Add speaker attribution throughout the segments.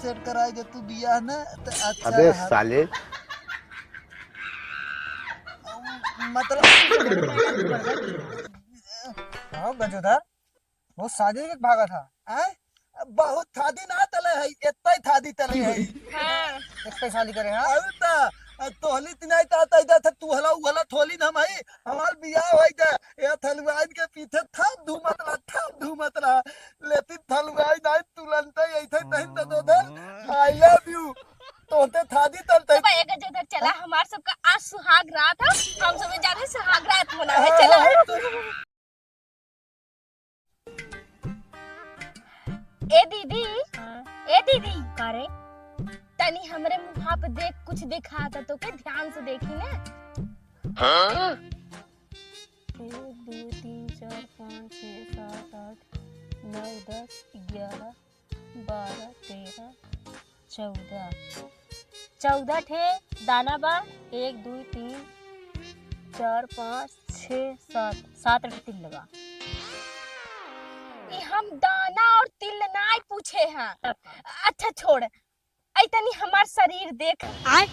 Speaker 1: Set कराई दे तू बियाह ना तो अच्छा
Speaker 2: अबे
Speaker 1: रहा।
Speaker 2: साले
Speaker 1: मतलब हाँ गजोदर वो शादी के भागा था हैं? बहुत थादी ना तले है इतना ही थादी तले है
Speaker 3: हाँ
Speaker 1: एक साली करे हाँ अरे तोहली तिनाई ता इधर था तू हला उहला थोली ना भाई हमार बियाह होई दे ये थलवाइन के पीछे था धूमत रहा लेकिन थलवाइन नहीं तुरंत ही ऐसे नहीं तो उधर आई लव यू तोते थादी तलते
Speaker 3: तो भाई अगर जिधर चला हमार सबका आज सुहाग रात है हम सब जाने सुहाग रात मनावे चला। ए दीदी करे तनी हमरे मुंह पे देख कुछ दिखा था तो के ध्यान से देखी ना। हाँ? 1 2 3 4 5 6 7 8 9 10 11 12 13 14 ठे दाना बा 1 2 3 4 5 6 7 ठे तिल लगा। हम दाना और तिल नाई पूछे हैं। अच्छा छोड़ ऐतनी हमार शरीर देख आए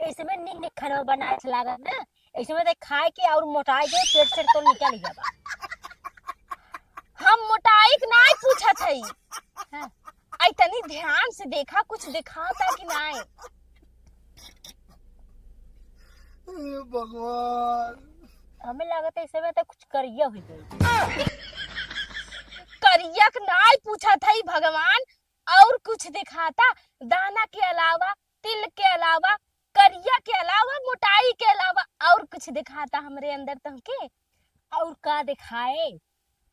Speaker 3: ऐसे में निक निक खाना बनाए लागत ना ऐसे में खाए के और मोटाई के पेट से तो निकल गया। हम मोटाई के नाई पूछा थई हां ऐतनी ध्यान से देखा कुछ दिखाता कि नहीं।
Speaker 1: भगवान
Speaker 3: हमें लागत है ऐसे में तो कुछ करिया हुई गई करिया के नाई पूछा था भगवान और कुछ दिखाता दाना के अलावा तिल के अलावा करिया के अलावा मोटाई के अलावा और कुछ दिखाता हमरे अंदर तुमके और का दिखाए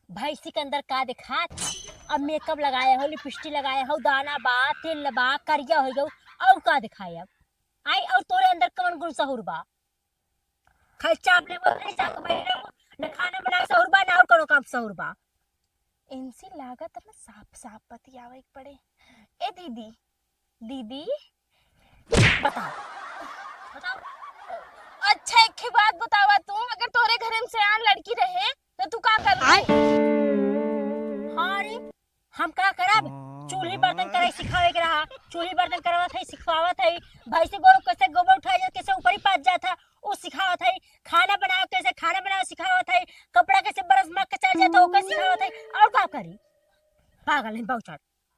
Speaker 3: भैंसी के अंदर का दिखा था। अब मेकअप लगाया हो लिपस्टिक लगाया हो दाना बा तिल बा करिया हो गई और का दिखाए अब आई और तोरे अंदर कौन गुण सहूर बा खाली चाप ले बोले चाप बैठे न खाना बना सहूर बा ना और कोनो काम सहूर बा इनसी लागत में साफ साफ बतियावे के पड़े। ए दीदी बताओ अच्छा एक बात बतावा तू अगर तोरे घर में सयान लड़की रहे तो तू का कर हाँ रे हम का करब चूल्ही बर्तन करे सिखावे के रहा चूल्ही बर्तन करवत है सिखावत है भाई से गोबर कैसे गोबर उठाया जाता कैसे ऊपर ही पास जाता वो सिखावत है खाना बनाओ कैसे खाना बनाओ सिखावत है कपड़ा कैसे बरस में कचा जाता वो कैसे सिखावत है और का करी पागल है बहुत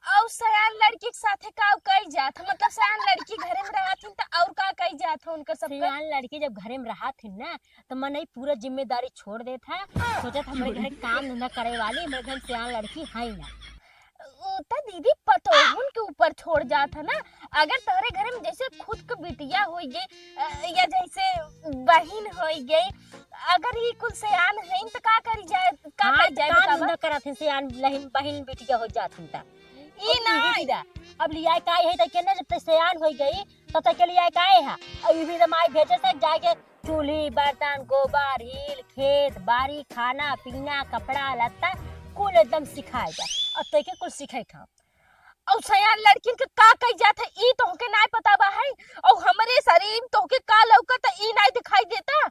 Speaker 3: और सयान लड़की के साथे का कई जात मतलब सयान लड़की घरे में रहत त और का कई जात उनका सब सयान लड़की जब घरे में रहत ना तो मन ही पूरा जिम्मेदारी छोड़ देता सोचत हमारे घर काम धंधा करे वाली मेरे घर सयान लड़की है ना तो दीदी पतोहन के ऊपर छोड़ जाता ना अगर तोरे घर में जैसे खुद के बिटिया हो गई या जैसे बहन हो गई अगर ये कुल सयान है तो का करी जाए का कर जाए काम न करत है सयान बहन बिटिया हो जाती त ई ना अब लिया काय है त केने जब सयान हो गई तो त के लिया काय है और ये भी तो माई भेजे से जाके चूल्ही बर्तन गोबर हिल खेत बाड़ी खाना पीना कपड़ा लत्ता कुल एकदम सिखाए जा और तय के कुल सिखाई खा और सयान लड़किन के का कई जात है ई तोहके नहीं पता बा है और हमरे शरीर तोहके का लौकत ई नहीं दिखाई देता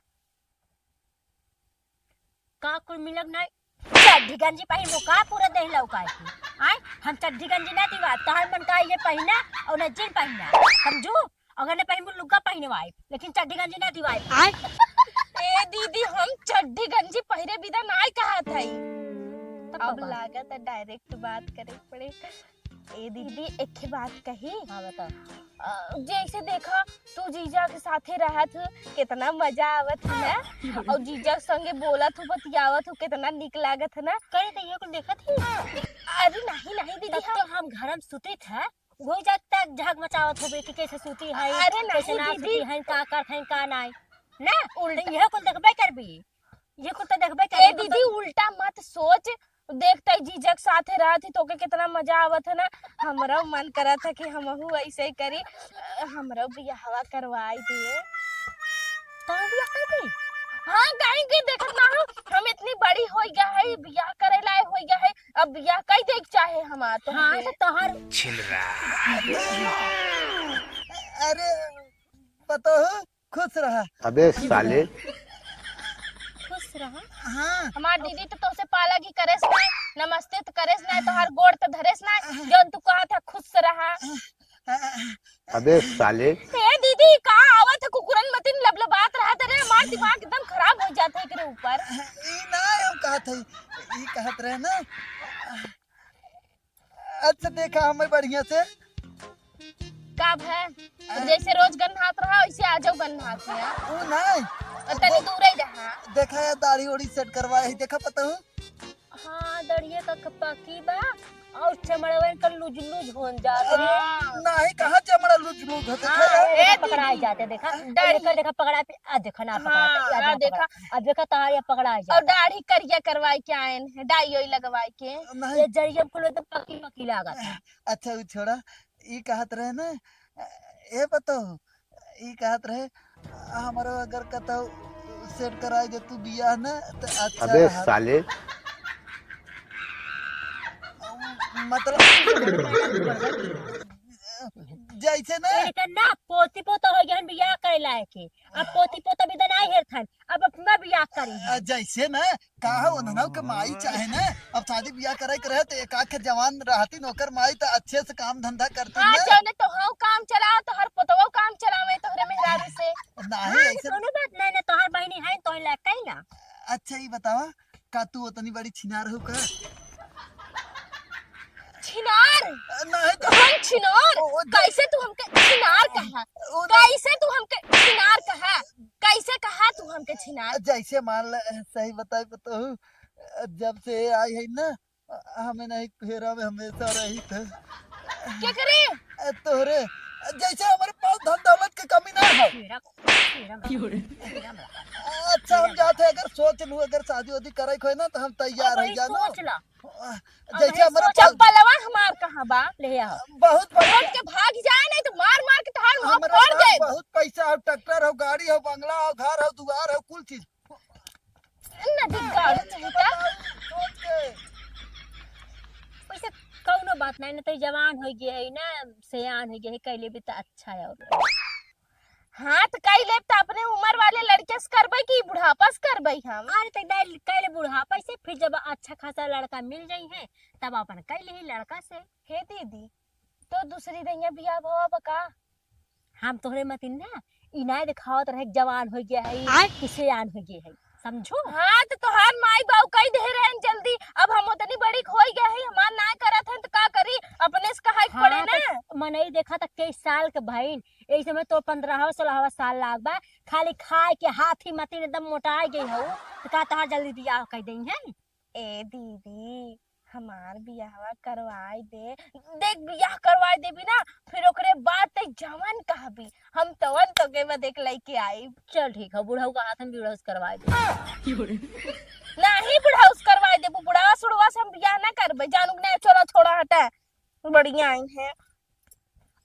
Speaker 3: का कुल मिलक नहीं चड्डी गंजी पहिन का पूरा देह लौकाए थी आय हम चड्डी गंजी ना दीवा तहर मन का ये पहिना और न जीन पहिना समझू अगर ने पहिन लुगा पहिने वाई लेकिन चड्डी गंजी ना दीवाई आय ए दीदी हम चड्डी गंजी पहिरे बिना नहीं कहा था अब लागत है डायरेक्ट बात करे पड़े। ए दीदी एक बात कही हाँ बता जैसे देखा तू जीजा के साथे रहत कितना मजा आवत है ना और जीजा संगे बोलत हो बतियावत हो कितना निक लागत है ना करे तो ये कुछ देखत ही अरे नहीं दीदी तो हम घर में सुते थे वो जागता झाग मचावत हो बेटी कैसे सूती है अरे नहीं दीदी है का करत है का नहीं ना उल्टा ये कुल देखबे करबी ये कुल तो देखबे कर ए दीदी उल्टा मत सोच देखते जीजक साथे रहती तो के कितना मजा आवत है ना हमरा मन करा था कि हमहू ऐसे ही करी हमरा बियाहवा करवाई दिए तो बियाह कर दी हां काहे के देखत ना हम इतनी बड़ी हो गया है बियाह करे लायक हो गया है अब बियाह कई देख चाहे हमार तो हां तो तोहर
Speaker 2: छिलरा
Speaker 1: अरे पता हो खुश रहा
Speaker 2: अबे साले
Speaker 3: खुश रहा
Speaker 1: हाँ
Speaker 3: हमार दीदी तो तोसे पाला की करे से
Speaker 2: नमस्ते तो करेस ना, तोहार गोड़ तो धरेस ना, जौन तू कहा था खुश से रहा।
Speaker 4: अबे साले
Speaker 2: ए दीदी कहाँ आवत है कुकुरन मतिन लबलबात रहा तेरे, हमार दिमाग एकदम खराब हो जाता है एकरे ऊपर।
Speaker 1: ई ना हम कहत हई, ई कहत रहे ना। अच्छा देखा हमें बढ़िया से
Speaker 2: का है जैसे रोज गन्हात रहा वैसे आ जाओ गन्हात है,
Speaker 1: ऊ नहीं
Speaker 2: और तनी दूर ही रहा।
Speaker 1: देखा है दाढ़ी ओढ़ी सेट करवाए है, देखा पता हूँ।
Speaker 3: हाँ दड़िए का पकी बा और चमड़वन का लूज लूज होन जाते हैं।
Speaker 1: नहीं कहाँ चमड़ा लूज लूज होते
Speaker 3: हाँ,
Speaker 1: थे।
Speaker 3: ये पकड़ाई जाते देखा देखा देखा पकड़ा पे आ देखा ना पकड़ा
Speaker 2: हाँ, देखा
Speaker 3: अब देखा तार पकड़ाई
Speaker 2: और
Speaker 3: जाते
Speaker 2: दाढ़ी करिया करवाई के आयन है, डाई ओई लगवाई के।
Speaker 1: नहीं
Speaker 3: ये जरिया खुले तो पकी पकी लागत है।
Speaker 1: अच्छा वो छोड़ा, ई कहत रहे ना, ये बताओ ई कहत रहे हमारो अगर कतो सेट कराए दे तू बियाह ना तो अच्छा
Speaker 4: अबे
Speaker 1: रहत।
Speaker 4: साले
Speaker 1: मतलब जैसे ना
Speaker 3: ना पोती पोता हो गया बियाह करे लायक के, अब पोती पोता भी नहीं हेर थन, अब अपना बियाह करी
Speaker 1: जैसे ना कहा उन्होंने के माई चाहे ना, अब शादी बियाह करे के रहे तो एक आख जवान रहती नौकर माई तो अच्छे से काम धंधा करती
Speaker 2: हाँ
Speaker 1: ना।
Speaker 2: जौने तो हाँ काम चला तो हर पुतवो काम चलावे तोहरे मेहरारू से।
Speaker 1: नहीं ऐसे।
Speaker 3: कोनो बात नहीं नहीं तोहार बहनी है तो लायक कहीं ना।
Speaker 1: अच्छा ये बतावा का तू उतनी बड़ी छिनार हो का?
Speaker 2: छिनार
Speaker 1: नहीं तो
Speaker 2: हम छिनार कैसे तू हमके छिनार कहा, कैसे तू हमके छिनार कहा, कैसे कहा तू हमके छिनार।
Speaker 1: जैसे मान ले सही बताई बताओ, जब से आई है ना हमें नहीं फेरा में हमेशा रही था।
Speaker 2: क्या करे
Speaker 1: तोहरे जैसे हमारे पास धन दौलत की कमी ना हो। अच्छा हम जाते अगर सोच लूं अगर शादी वादी करे खोए ना तो हम तैयार हो जाना।
Speaker 3: सोच ला
Speaker 1: जैसे हमारे पास
Speaker 2: चप्पलवा हमार कहाँ बा,
Speaker 3: ले आओ
Speaker 1: बहुत
Speaker 2: रोड के भाग जाए नहीं तो मार मार के तोहार मुंह
Speaker 1: हमारे
Speaker 2: फोड़
Speaker 1: पास
Speaker 2: दे।
Speaker 1: बहुत पैसा हो, ट्रैक्टर हो, गाड़ी हो, बंगला हो, घर हो, दुआर हो, कुल चीज
Speaker 2: नदी गाड़ी चलता
Speaker 1: सोच के।
Speaker 3: वैसे कौनो बात नहीं ना तो जवान हो गया है ना सयान हो गया है कैले भी तो अच्छा है। और
Speaker 2: हाँ तो कई लेब तो अपने उम्र वाले लड़के से करबे की बुढ़ापा से करबे हम।
Speaker 3: अरे तो कैले बुढ़ापा से फिर जब अच्छा खासा लड़का मिल जाई है तब अपन कैले ही लड़का से।
Speaker 2: हे दीदी तो दूसरी दैया बियाह भवा बका।
Speaker 3: हम तोहरे मतिन ना इनाय दिखावत रहे जवान हो गया है कि सयान हो गया है, समझो।
Speaker 2: हाँ तो तोहार माई बाऊ कई दे रहे हैं जल्दी, अब हम उतनी बड़ी खोई गए हैं हमार ना करत हैं तो का करी, अपने से कहा पड़े ना।
Speaker 3: मनई देखा था 23 साल के बहन यही समय तो 15-16 साल लाग बा, खाली खाए के हाथी मती एकदम मोटाई गई हो तो का तहार जल्दी बियाह कर दी है।
Speaker 2: ए दीदी हमार बियाहवा करवाई दे, देख बियाह करवाई देबी ना फिर ओकरे बाद ते जवान कहबी हम तवन तो के देख लेके आई।
Speaker 3: चल ठीक है बुढ़ऊ का हाथ में बिड़ौस करवा दे।
Speaker 2: नहीं बुढ़ाउस करवाई देबू, बुढ़ावा सुड़वा से हम बियाह ना करबे, जानू ना छोड़ा छोड़ा हटा बढ़िया आई है।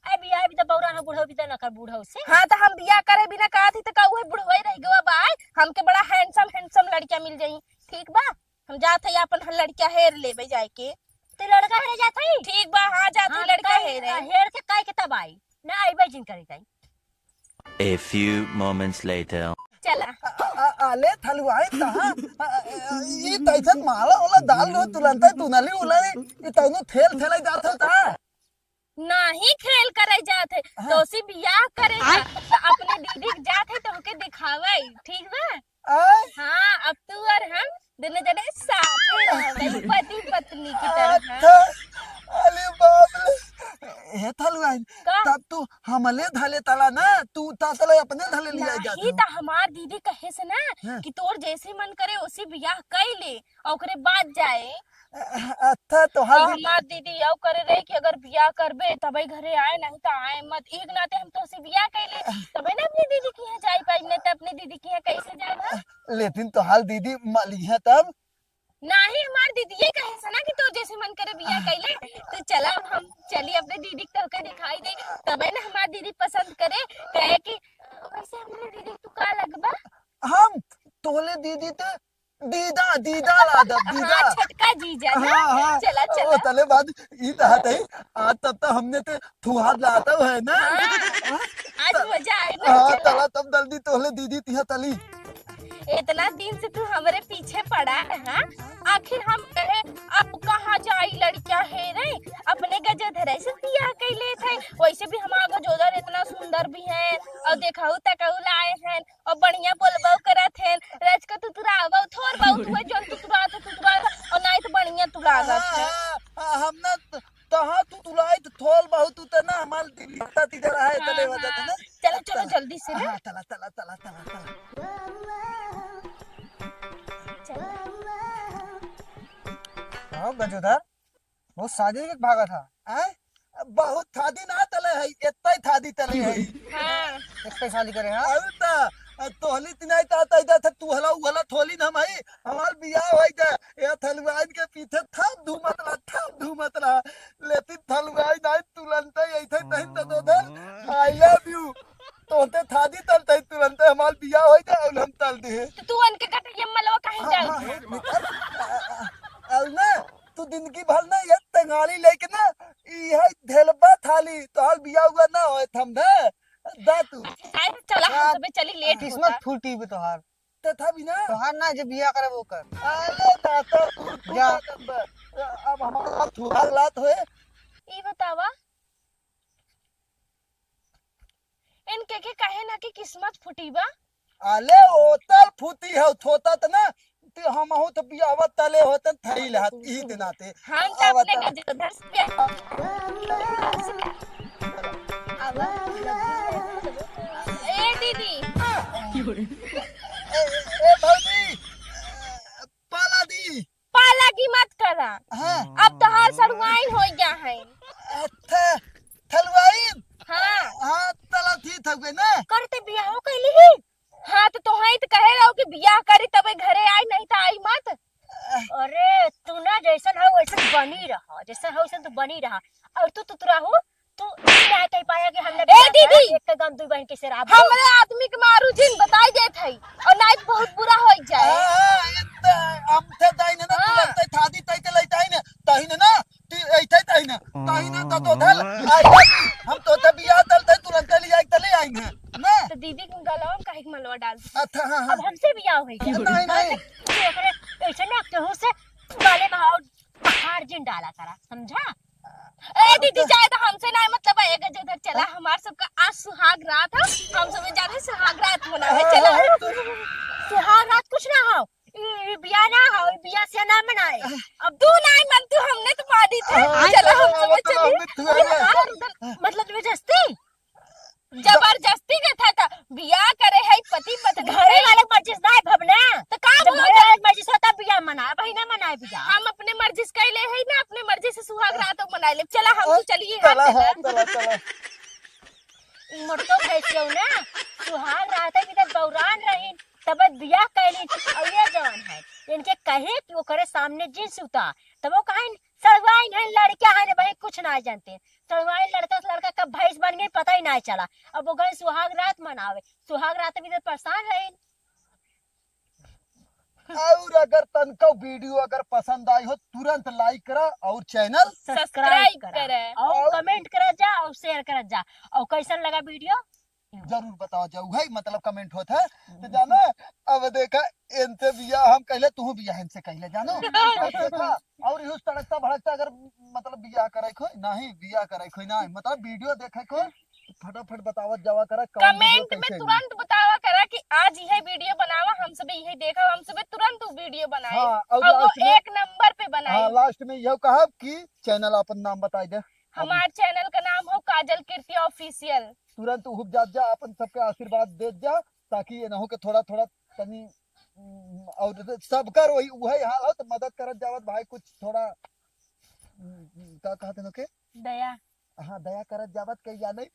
Speaker 3: अभी आई भी तो बौरा ना बुढ़ऊ भी तो ना कर बुढ़ऊ से।
Speaker 2: हाँ तो हम बियाह करे बिना कहा थी तो का उहे बुढ़वा रह गवा बा, हमके बड़ा हैंडसम लड़का मिल जाई। ठीक बा हम जात है अपन लड़का हेर लेबे जाए के।
Speaker 3: तो लड़का हेरे जात है
Speaker 2: ठीक बा हाँ जात है लड़का हेरे।
Speaker 3: हेर के काय के तब आई ना आई बे जिन करी ताई।
Speaker 5: A few moments later.
Speaker 2: चला
Speaker 1: आले थलवाए कहाँ ये तैसन माला वाला दाल लो तुरंत तुनली उलरी ये तैनो थेल थेलाई जात होता।
Speaker 2: नहीं खेल करे जात है तो उसी बियाह करे तो अपने दीदी के जात है तो हमके दिखावे। ठीक बा हाँ अब तू और हम दोनों जने साथ रहबे पति पत्नी की तरह।
Speaker 1: अच्छा अरे बाप रे हे थलवाए
Speaker 2: का
Speaker 1: तब तू हमले धले तला ना तू तातले अपने धले लिया जात
Speaker 2: नहीं तो हमार दीदी कहे से ना
Speaker 1: हाँ।
Speaker 2: कि तोर जैसे मन करे उसी बियाह कर ले और ओकरे बाद जाए।
Speaker 1: अच्छा तो
Speaker 2: और हमार दीदी यौ करे रहे कि अगर बियाह करबे तबे घरे आए नहीं तो आए मत, एक नाते हम तो उसे बियाह कर ले तबे ना अपनी दीदी के यहाँ जाए पाई, नहीं तो अपनी दीदी के यहाँ कैसे जाए।
Speaker 1: लेकिन तो हाल दीदी मली है तब
Speaker 2: नहीं हमार दीदी ये कहे से ना कि तो जैसे मन करे बियाह कर ले तो चला हम चली अपने दीदी को तोके दिखाई दे तबे ना हमार दीदी पसंद करे कहे कि वैसे हमने दीदी तू का लगबा।
Speaker 1: हम तोले दीदी ते दीदा दीदा लादा दीदा
Speaker 2: हाँ छटका जीजा ना।
Speaker 1: हाँ हाँ
Speaker 2: चला
Speaker 1: ओ
Speaker 2: चला
Speaker 1: तले बाद ई रहत है आज तब तो हमने ते थुहाद लाता है ना।
Speaker 2: आज मजा आएगा।
Speaker 1: हाँ
Speaker 2: चला।
Speaker 1: तला तब जल्दी तोले दीदी तिहा तली
Speaker 2: इतना दिन से तू हमारे पीछे पड़ा है हाँ? आखिर हम कहे अब का लागत है।
Speaker 1: हम ना तहाँ तू तुलाई तो थोल बहुत तू तो ना हमार दिखता तिधर है तले वजह ना।
Speaker 2: चलो चलो जल्दी से ना।
Speaker 1: हाँ चला चला चला चला
Speaker 6: हाँ गजोधर बहुत शादी के भागा था।
Speaker 1: आय बहुत थादी ना तले है इतना ही थादी तले है।
Speaker 2: हाँ
Speaker 6: एक शादी करे हाँ
Speaker 1: और ता तोहली तिनाई ता इधर था तू हला वाला थोली ना भाई हमार बियाह होई जा ये थलवाइन के पीछे था धूमत रहा लेकिन थलवाइन नहीं तुरंत ऐसे नहीं तो दो आई लव यू तोते थादी तलते तुरंत हमार बियाह होई जा और हम तल दे
Speaker 2: तो तू अनके कटे मलवा कहीं जाऊ।
Speaker 1: और ना तू दिन की भर ना ये तंगाली लेके ना ये ढेलबा थाली तो हाल बियाह हुआ ना होए थम दे दा तू
Speaker 2: आए चला हम सब चली लेट
Speaker 6: किस्मत
Speaker 2: होता।
Speaker 6: फूटी भी तोहार
Speaker 1: ते था भी ना
Speaker 6: तोहार ना जो बिया करे वो कर
Speaker 1: अरे दाता
Speaker 6: जा।
Speaker 1: अब हमारा थोड़ा लात होए
Speaker 2: ई बतावा इनके के कहे ना कि किस्मत फूटी बा।
Speaker 1: आले ओतल फूटी है थोता त ना ते हम हो तो बियाह तले होतन थई लहत ई दिनाते
Speaker 2: हम तो अपने गजोधर से ए दीदी
Speaker 1: ए भौजी पाला दी
Speaker 2: पाला की मत करा।
Speaker 1: हां
Speaker 2: अब तो हाल सरुआइन हो गया है।
Speaker 1: अच्छा थलवाइन
Speaker 2: हाँ
Speaker 1: हां तला थी थके ना
Speaker 3: करते बिया हो कैली ही
Speaker 2: हाँ तो तुहई तो कहे रहो कि बियाह करी तबे घरे आई नहीं तो आई मत।
Speaker 3: अरे तू ना जैसन हो वैसन बनी रहा जैसन हो वैसन तू बनी रहा और तू तुतराहू तू नहीं कह पाया कि हमने
Speaker 2: ए दीदी!
Speaker 3: एक के गम दुई बहन के से राब
Speaker 2: हमरे आदमी के मारू जिन बताई देत है और नाइट बहुत बुरा हो जाए।
Speaker 1: हम थे ताई ना तुरंत थादी तई ते लइताई ना ताही ना ती ऐते ताही ना तो धल हम तो ते बियाह तल ते तुरंत ले आई तले आई ना
Speaker 2: तो दीदी के गलवा में काहे के मलवा डाल दी?
Speaker 1: अच्छा हां
Speaker 3: अब हमसे बिया हो गई
Speaker 1: नहीं
Speaker 3: ऐसे ना केहू से गाले में और पहाड़ जिन डाला करा समझा।
Speaker 2: ए दीदी जाए तो हमसे नहीं मतलब है गजोधर चला हमार सबका आज सुहाग रात है हम सब जा रहे सुहाग रात मनावे चला।
Speaker 3: सुहाग रात कुछ ना हो ई बिया ना हो ई बिया से ना मनाए।
Speaker 2: अब तू नहीं मन तू हमने तो मारी थे चला हम सब चली।
Speaker 3: मतलब जबरदस्ती
Speaker 2: जबरदस्ती के था बियाह करे है पति पत्नी
Speaker 3: घरे वाले मर्जी से ना भवना
Speaker 2: तो का
Speaker 3: जब घरे वाले मर्जी से होता बिया मना भाई ना मनाए बिया
Speaker 2: हम अपने मर्जी से कैले है ना अपने मर्जी से सुहाग रात मना ले चला हम तो चलिए
Speaker 1: चला
Speaker 2: हाथ
Speaker 1: चला
Speaker 3: मर्दों भैंसियों ना सुहाग रात भी तक बौरान रही तब बिया कैली और ये जवान है इनके कहे कि वो करे सामने जींस उतार तब वो कहे सड़वाइन है लड़कियां है भाई कुछ ना जानते सड़वाइन लड़का से लड़का कब भैंस बन गई पता ही ना चला। अब वो गए सुहाग रात मनावे सुहाग रात भी तो परेशान रहे।
Speaker 1: और अगर तनको वीडियो अगर पसंद आई हो तुरंत लाइक करा और चैनल
Speaker 2: सब्सक्राइब करे
Speaker 3: और कमेंट कर जा और शेयर कर जा और कैसन लगा वीडियो
Speaker 1: जरूर बताओ जाऊ है मतलब कमेंट होता है तो जाना अब देखा इनसे बिया हम कहले तू बिया इनसे कहले जानो अब देखा और इस तड़कता भड़कता अगर मतलब बिया करे कोई नहीं बिया करे कोई नहीं मतलब वीडियो देखे को फटाफट बतावत जावा करा
Speaker 2: कमेंट में तुरंत बतावा करा कि आज यह वीडियो बनावा हम सब यही देखा हम सब तुरंत वीडियो बनाए
Speaker 1: हाँ,
Speaker 2: और वो एक नंबर पे बनाए।
Speaker 1: हाँ लास्ट में यह कहा कि चैनल अपन नाम बताई दे
Speaker 2: हमारे चैनल का नाम हो काजल कीर्ति ऑफिशियल।
Speaker 1: तुरंत हुब जात जा अपन सबके आशीर्वाद दे जा ताकि ये ना हो कि थोड़ा थोड़ा तनी और सबका वही हाल हो तो मदद करत जावत भाई कुछ थोड़ा का कहते न के
Speaker 2: दया
Speaker 1: हाँ दया करत जावत के या नहीं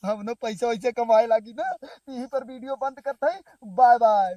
Speaker 1: हम न पैसा वैसे कमाए लागी ना यहीं पर वीडियो बंद करते हैं बाय बाय।